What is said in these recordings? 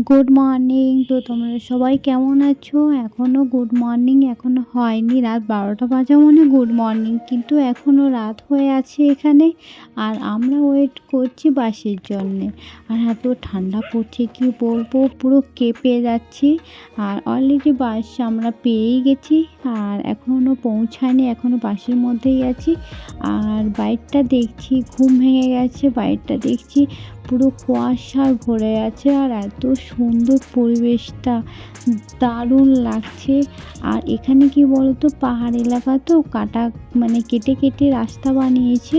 Good morning. তো তোমরা সবাই কেমন আছো? এখনও গুড মর্নিং এখনও হয়নি, রাত 12টা বাজা মানে গুড মর্নিং, কিন্তু এখনও রাত হয়ে আছে এখানে। আর আমরা ওয়েট করছি বাসের জন্যে। আর এত ঠান্ডা পড়ছে কি বলবো, পুরো কেঁপে যাচ্ছি। আর অলরেডি বাস আমরা পেয়েই গেছি, আর এখনও পৌঁছায়নি, এখনও বাসের মধ্যেই আছি। আর বাইরটা দেখছি ঘুম ভেঙে গেছে, বাইরটা দেখছি পুরো কুয়াশায় ভরে আছে। আর এত সুন্দর পরিবেশটা, দারুণ লাগছে। আর এখানে কি বলতো, পাহাড় এলাকা তো, মানে কেটে কেটে রাস্তা বানিয়েছে।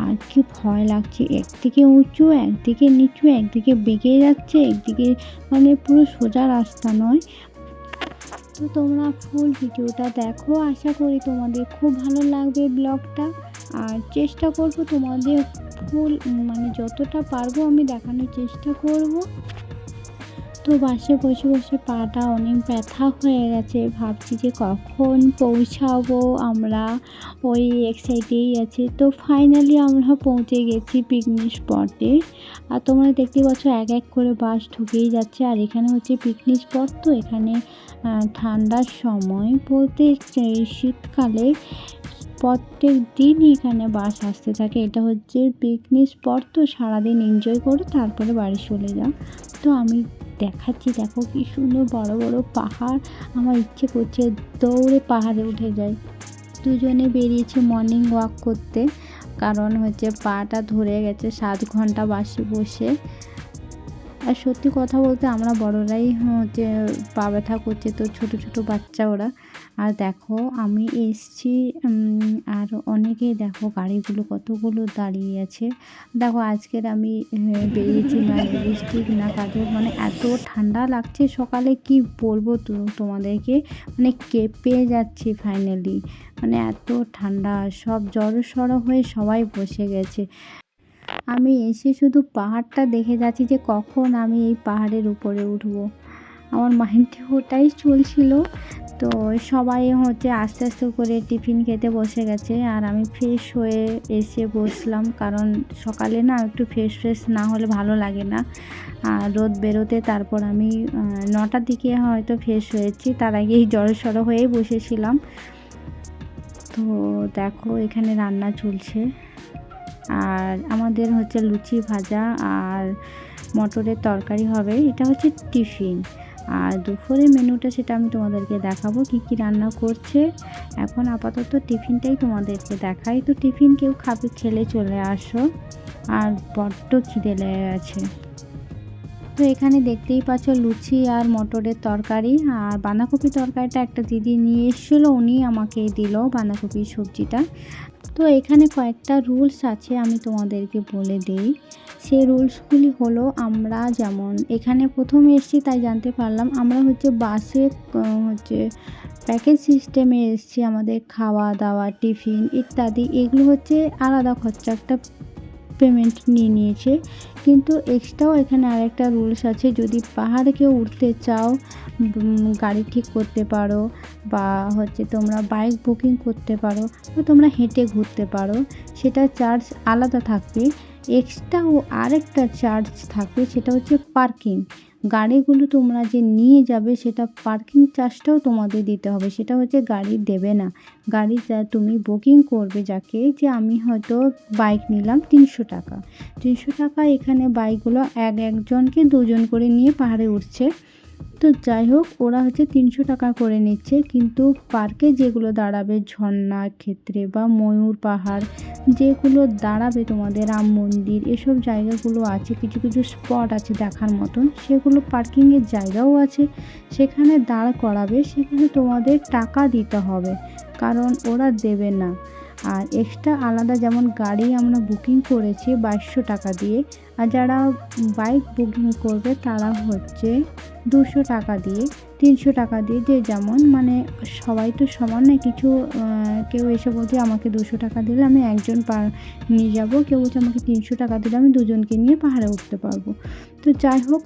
আর কি ভয় লাগছে, একদিকে উঁচু একদিকে নিচু, একদিকে বেঁকে যাচ্ছে একদিকে, মানে পুরো সোজা রাস্তা নয়। তো তোমরা ফুল ভিডিওটা দেখো, আশা করি তোমাদের খুব ভালো লাগবে ব্লগটা। আর চেষ্টা করব তোমাদের ফুল, মানে যতটা পারবো আমি দেখানোর চেষ্টা করব। তো বাসে বসে বসে পাটা অনেক ব্যথা হয়ে গেছে, ভাবছি যে কখন পৌঁছাবো আমরা, ওই এক সাইডেই আছে। তো ফাইনালি আমরা পৌঁছে গেছি পিকনিক স্পটে। আর তোমরা দেখতে পাচ্ছ এক এক করে বাস ঢুকেই যাচ্ছে। আর এখানে হচ্ছে পিকনিক স্পট, তো এখানে ঠান্ডার সময় বলতে এই শীতকালে প্রত্যেক দিনই এখানে বাস আসতে থাকে। এটা হচ্ছে পিকনিক স্পট, তো সারাদিন এনজয় করে তারপরে বাড়ি চলে যাও। তো আমি দেখাচ্ছি, দেখো কি সুন্দর বড় বড় পাহাড়। আমার ইচ্ছে করছে দৌড়ে পাহাড়ে উঠে যাই। দুজনে বেরিয়েছি মর্নিং ওয়াক করতে, কারণ হচ্ছে পাটা ধরে গেছে 7 ঘন্টা বাসে বসে। আর সত্যি কথা বলতে আমরা বড়রাই হচ্ছে পা ব্যথা করছে, তো ছোট ছোট বাচ্চা ওরা। আর দেখো আমি এসছি, আর অনেকেই দেখো গাড়িগুলো কতগুলো দাঁড়িয়ে আছে। দেখো আজকের আমি বেরিয়েছি না লিপস্টিক না কাজল, মানে এত ঠান্ডা লাগছে সকালে, কি বলবো তোমাদেরকে, মানে কেঁপে যাচ্ছি ফাইনালি। মানে এত ঠান্ডা, সব জড়সড় হয়ে সবাই বসে গেছে। আমি এসে শুধু পাহাড়টা দেখে যাচ্ছি যে কখন আমি এই পাহাড়ের উপরে উঠব। আমার মাইন্ডে ওটাই চলছিল। তো সবাই হচ্ছে আস্তে আস্তে করে টিফিন খেতে বসে গেছে, আর আমি ফ্রেশ হয়ে এসে বসলাম, কারণ সকালে না একটু ফ্রেশ না হলে ভালো লাগে না। আর রোদ বেরোতে তারপর আমি 9টার দিকে হয়তো ফ্রেশ হয়েছি, তার আগেই জড়সড় হয়েই বসেছিলাম। তো দেখো এখানে রান্না চলছে, আর আমাদের হচ্ছে লুচি ভাজা আর মটরের তরকারি হবে, এটা হচ্ছে টিফিন। আর দুপুরের মেনুটা সেটা আমি তোমাদেরকে দেখাবো কী কী রান্না করছে। এখন আপাতত টিফিনটাই তোমাদেরকে দেখাই। তো টিফিন কেউ খাবে, খেলে চলে আসো, আর বড্ড খিদে লেগে গেছে। তো এখানে দেখতেই পাচ্ছ লুচি আর মটরের তরকারি, আর বাঁধাকপি তরকারিটা একটা দিদি নিয়ে এসেছিলো, উনি আমাকে দিল বাঁধাকপির সবজিটা। তো এখানে কয়েকটা রুলস আছে, আমি তোমাদেরকে বলে দিই। সেই রুলসগুলি হলো, আমরা যেমন এখানে প্রথমে এসেছি তাই জানতে পারলাম, আমরা হচ্ছে বাসে হচ্ছে প্যাকেজ সিস্টেমে এসেছি। আমাদের খাওয়া দাওয়া টিফিন ইত্যাদি এগুলো হচ্ছে আলাদা খরচা, একটা পেমেন্ট নিয়ে নিয়েছে। কিন্তু এক্সট্রাও এখানে আরেকটা রুলস আছে, যদি পাহাড়ে কেউ উঠতে চাও, গাড়ি ঠিক করতে পারো, বা হচ্ছে তোমরা বাইক বুকিং করতে পারো, বা তোমরা হেঁটে ঘুরতে পারো, সেটা চার্জ আলাদা থাকবে। এক্সট্রা ও আরেকটা চার্জ থাকবে, সেটা হচ্ছে পার্কিং। গাড়িগুলো তোমরা যে নিয়ে যাবে, সেটা পার্কিং চার্জটাও তোমাদের দিতে হবে, সেটা হচ্ছে গাড়ি দেবে না। গাড়ি যা তুমি বুকিং করবে, যাকে যে আমি হয়তো বাইক নিলাম 300 টাকা, 300 টাকা এখানে বাইকগুলো একজনকে 2জন করে নিয়ে পাহাড়ে উঠছে। তো যাই হোক, ওরা হচ্ছে 300 টাকা করে নিচ্ছে। কিন্তু পার্কে যেগুলো দাঁড়াবে, ঝর্ণার ক্ষেত্রে বা ময়ূর পাহাড় যেগুলো দাঁড়াবে, তোমাদের রাম মন্দির, এসব জায়গাগুলো আছে, কিছু কিছু স্পট আছে দেখার মতন, সেগুলো পার্কিংয়ের জায়গাও আছে, সেখানে দাঁড় করাবে, সেখানে তোমাদের টাকা দিতে হবে, কারণ ওরা দেবে না। আর এক্সট্রা আলাদা, যেমন গাড়ি আমরা বুকিং করেছি 2200 টাকা দিয়ে, আর যারা বাইক বুকিং করবে তারা হচ্ছে 200 টাকা দিয়ে, 300 টাকা দিয়ে, যে যেমন, মানে সবাই তো সমান নয়। কিছু কেউ এসে বলছে আমাকে 200 টাকা দিলে আমি একজন নিয়ে যাব, কেউ বলছে আমাকে 300 টাকা দিলে আমি 2জনকে নিয়ে পাহাড়ে উঠতে পারবো। তো যাই হোক,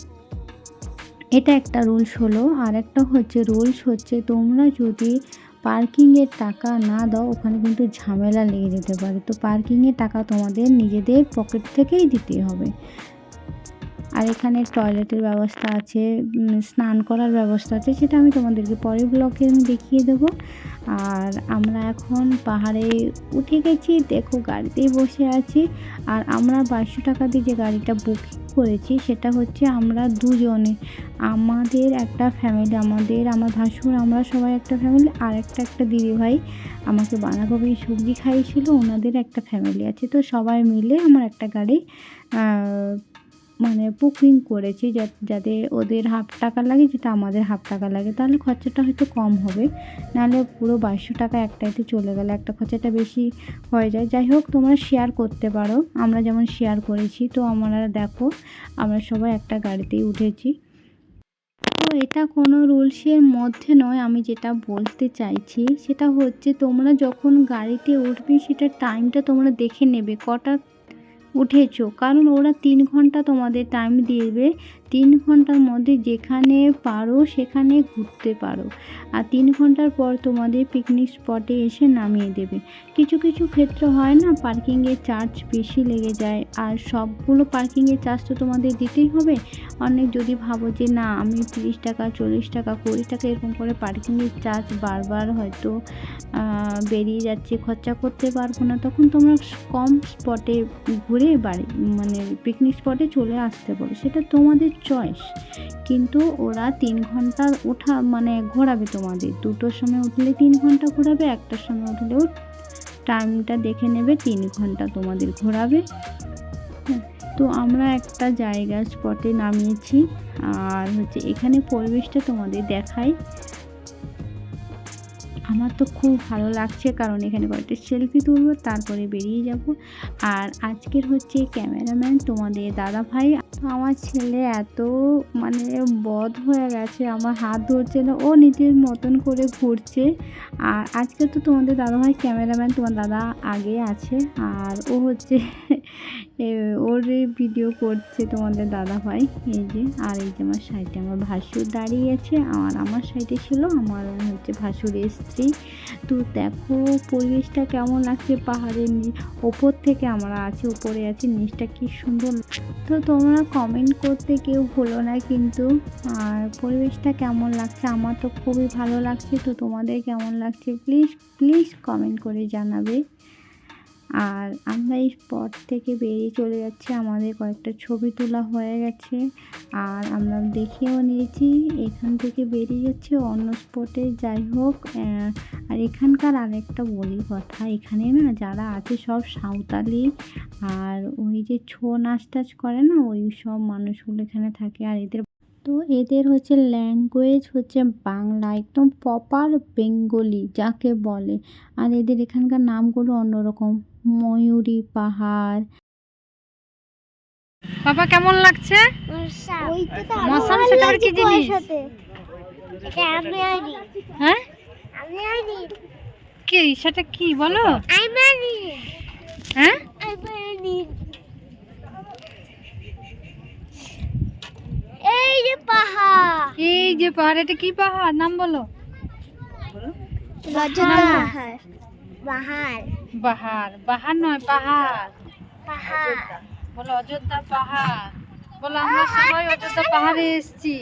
এটা একটা রুলস হলো। আর একটা হচ্ছে রুলস হচ্ছে, তোমরা যদি পার্কিংয়ের টাকা না দাও, ওখানে কিন্তু ঝামেলা লেগে যেতে পারে। তো পার্কিংয়ের টাকা তোমাদের নিজেদের পকেট থেকেই দিতে হবে। আর এখানে টয়লেটের ব্যবস্থা আছে, স্নান করার ব্যবস্থা আছে, সেটা আমি তোমাদেরকে পরের ব্লগে আমি দেখিয়ে দেবো। আর আমরা এখন পাহাড়ে উঠে গেছি, দেখো গাড়িতেই বসে আছি। আর আমরা 2200 টাকা দিয়ে যে গাড়িটা বুকিং করেছি সেটা হচ্ছে আমরা দুজনে, আমাদের একটা ফ্যামিলি, আমার ভাসুর, আমরা সবাই একটা ফ্যামিলি, আর একটা দিদিভাই আমাকে বাঁধাকপি সবজি খাইয়েছিল, ওনাদের একটা ফ্যামিলি আছে। তো সবাই মিলে আমার একটা গাড়ি মানে বুকিং করেছি, যাতে ওদের হাফ টাকা লাগে, যেটা আমাদের হাফ টাকা লাগে, তাহলে খরচাটা হয়তো কম হবে। নাহলে পুরো 2200 টাকা একটাইতে চলে গেলে একটা খরচাটা বেশি হয়ে যায়। যাই হোক, তোমরা শেয়ার করতে পারো, আমরা যেমন শেয়ার করেছি। তো আমরা দেখো আমরা সবাই একটা গাড়িতেই উঠেছি। তো এটা কোনো রুলসের মধ্যে নয়, আমি যেটা বলতে চাইছি সেটা হচ্ছে তোমরা যখন গাড়িতে উঠবে সেটার টাইমটা তোমরা দেখে নেবে কটা উঠেছো, কারণ ওরা 3 ঘন্টা তোমাদের টাইম দিবে। 3 ঘন্টার মধ্যে যেখানে পারো সেখানে ঘুরতে পারো, আর 3 ঘন্টার পর তোমাদের পিকনিক স্পটে এসে নামিয়ে দেবে। কিছু কিছু ক্ষেত্রে হয় না, পার্কিংয়ের চার্জ বেশি লেগে যায়, আর সবগুলো পার্কিংয়ের চার্জ তো তোমাদের দিতেই হবে। অনেক যদি ভাবো যে না আমি 30 টাকা 40 টাকা 20 টাকা এরকম করে পার্কিংয়ের চার্জ বারবার হয়তো বেরিয়ে যাচ্ছে, খরচা করতে পারবো না, তখন তোমরা কম স্পটে ঘুরে বাড়ি মানে পিকনিক স্পটে চলে আসতে পারো, সেটা তোমাদের চয়েস। কিন্তু ওরা 3 ঘন্টা ঘোরাবে তোমাদের, 2টোর সময় উঠলে 3 ঘন্টা ঘোরাবে, 1টার সময় উঠলেও টাইমটা দেখে নেবে, 3 ঘন্টা তোমাদের ঘোরাবে। তো আমরা একটা জায়গা স্পটে নামিয়েছি, আর হচ্ছে এখানে পরিবেশটা তোমাদের দেখাই। আমার তো খুব ভালো লাগছে, কারণ এখানে কয়েকটা সেলফি তুলবো, তারপরে বেরিয়ে যাব। আর আজকের হচ্ছে ক্যামেরাম্যান তোমাদের দাদা ভাই। আমার ছেলে এত বধ হয়ে গেছে, আমার হাত ধরছে না, ও নিজের মতন করে ঘুরছে। আর আজকে তো তোমাদের দাদা ভাই ক্যামেরাম্যান, তোমার দাদা আগে আছে, আর ও হচ্ছে ওর ভিডিও করছে তোমাদের দাদা ভাই। এই যে, আর এই যে আমার সাইডে আমার ভাসুর দাঁড়িয়ে আছে, আর আমার সাইডে ছিল আমার হচ্ছে ভাসুরের স্ত্রী। তো দেখো পরিবেশটা কেমন লাগছে, পাহাড়ের ওপর থেকে আমরা আছি, উপরে আছি, নিচটা কি সুন্দর। তো তোমরা কমেন্ট করতে কেউ ভুলো না কিন্তু। আর পরিবেশটা কেমন লাগছে, আমার তো খুবই ভালো লাগছে। তো তোমাদের কেমন লাগছে প্লিজ প্লিজ কমেন্ট করে জানাবে। আর আমরা এই স্পট থেকে বেরিয়ে চলে যাচ্ছি, আমাদের কয়েকটা ছবি তোলা হয়ে গেছে, আর আমরা দেখেও নিয়েছি। এখান থেকে বেরিয়ে যাচ্ছি অন্য স্পটে। যাই হোক, আর এখানকার আরেকটা বলি কথা, এখানে না যারা আছে সব সাঁওতালি, আর ওই যে ছৌ নাচ টাচ করে না, ওই সব মানুষগুলো এখানে থাকে। আর এদের হচ্ছে ল্যাঙ্গুয়েজ হচ্ছে বাংলা, একদম প্রপার বেঙ্গলি যাকে বলে। আর এদের এখানকার নামগুলো অন্যরকম, ময়ূরী পাহাড়। বাবা কেমন লাগছে? মশাম সেটা কি জিনিস? হ্যাঁ কি সেটা কি বলো? হ্যাঁ এই যে পাহাড়, এটা কি পাহাড় নাম বলো? বাহার নয়, পাহাড় বলো, অযোধ্যা পাহাড় বলো। আমরা সবাই অযোধ্যা পাহাড়ে এসেছি।